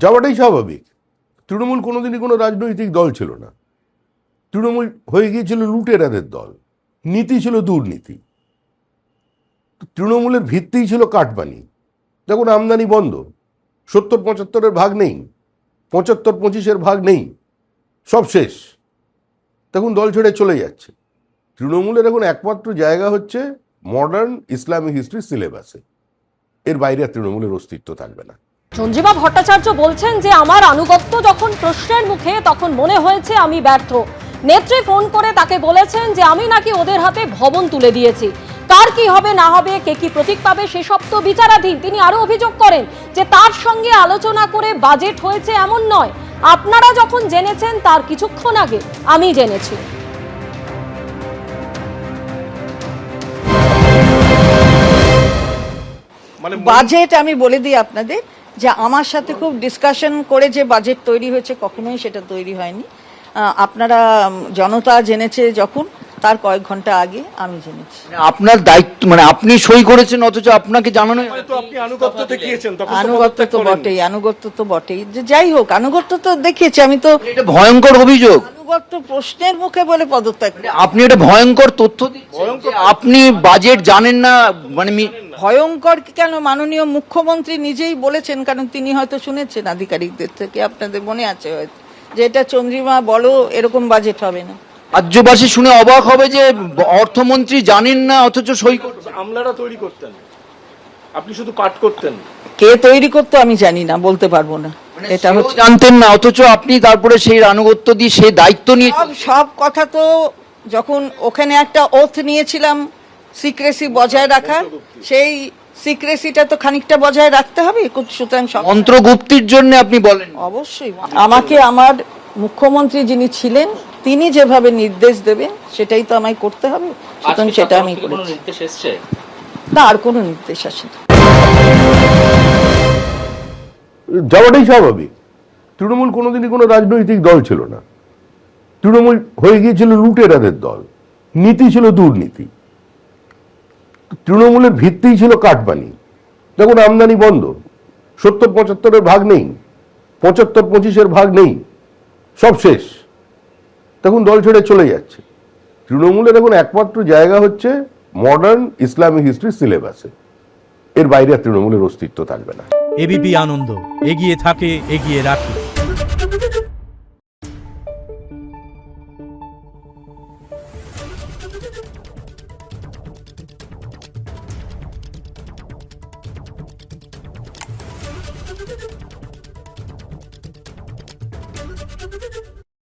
যাওয়াটাই স্বাভাবিক। তৃণমূল কোনোদিনই কোনো রাজনৈতিক দল ছিল না। তৃণমূল হয়ে গিয়েছিল লুটেরাদের দল, নীতি ছিল দুর্নীতি। তৃণমূলের ভিত্তিই ছিল কাটমানি। দেখুন, আমদানি বন্ধ, 70-75-এর ভাগ নেই, 75-25-এর ভাগ নেই, সব শেষ। তখন দল ছেড়ে চলে যাচ্ছে। তৃণমূলের এখন একমাত্র জায়গা হচ্ছে মডার্ন ইসলামিক হিস্ট্রি সিলেবাসে। এর বাইরে আর তৃণমূলের অস্তিত্ব থাকবে না। সঞ্জীবা ভট্টাচার্য বলছেন যে আমার আনুগত্য যখন প্রশ্নের মুখে, তখন মনে হয়েছে আমি ব্যর্থ। নেত্রী ফোন করে তাকে বলেছেন যে আমি নাকি ওদের হাতে ভবন তুলে দিয়েছি। কার কি হবে না হবে, কে কি প্রতীক পাবে, সেসব তো বিচারাধীন। তিনি আরো অভিযোগ করেন যে তার সঙ্গে আলোচনা করে বাজেট হয়েছে এমন নয়। আপনারা যখন জেনেছেন তার কিছুক্ষণ আগে আমি জেনেছি। বাজেট আমি বলে দিই আপনাদের যে আমার সাথে খুব ডিসকাশন করে যে বাজেট তৈরি হয়েছে, কখনোই সেটা তৈরি হয়নি। আপনারা জনতা জেনেছে যখন, তার কয়েক ঘন্টা আগে আমি জেনেছি। আপনার দায়িত্ব, মানে আপনি সই করেছেন অথচ আপনাকে জানানো, আনুগত্য তো বটেই, আনুগত্য তো বটেই। যে যাই হোক, আনুগত্য তো দেখিয়েছি আমি। তো এটা ভয়ঙ্কর অভিযোগ। আনুগত্য প্রশ্নের মুখে বলে পদত্যাগ। আপনি এটা ভয়ঙ্কর তথ্য দিচ্ছেন, আপনি বাজেট জানেন না। মানে ভয়ঙ্কর কেন, মাননীয় মুখ্যমন্ত্রী নিজেই বলেছেন, কারণ তিনি হয়তো শুনেছেন আধিকারিকদের থেকে, আপনাদের মনে আছে হয়তো, যে এটা চন্দ্রিমা বলো এরকম বাজেট হবে না। রাজ্যবাসী শুনে অবাক হবে যে অর্থমন্ত্রী জানেন না অথচ সই করছেন। আমলারা তৈরি করতেন, আপনি শুধু পাঠ করতেন। কে তৈরি করতো আমি জানি না, বলতে পারবো না। এটা হচ্ছে জানতেন না অথচ আপনি তারপরে সেই আনুগত্য দিয়ে সেই দায়িত্ব নিয়ে সব কথা তো, যখন ওখানে একটা ওথ নিয়েছিলাম সিক্রেসি বজায় রাখার, সেই সিক্রেসিটা তো খানিকটা বজায় রাখতে হবে। সুতরাং মন্ত্রগুপ্তির জন্য আপনি বলেন। অবশ্যই আমাকে আমার মুখ্যমন্ত্রী যিনি ছিলেন তিনি যেভাবে নির্দেশ দেবেন সেটাই তো আমায় করতে হবে। সুতরাং সেটা আমি করেছি। না, আর কোনো নির্দেশ আসেনি। যাওয়াটাই স্বাভাবিক। তৃণমূল কোনোদিনই কোনো রাজনৈতিক দল ছিল না। তৃণমূল হয়ে গিয়েছিল লুটেরাদের দল, নীতি ছিল দুর্নীতি। তৃণমূলের ভিত্তিই ছিল কাটমানি। দেখুন, আমদানি বন্ধ, 70-75-এর ভাগ নেই, 75-25-এর ভাগ নেই, সব শেষ। তখন দল ছেড়ে চলে যাচ্ছে। তৃণমূলের এখন একমাত্র জায়গা হচ্ছে মডার্ন ইসলামিক হিস্ট্রি সিলেবাসে। এর বাইরে আর তৃণমূলের অস্তিত্ব থাকবে না। এবিপি আনন্দ, এগিয়ে থাকে, এগিয়ে রাখে।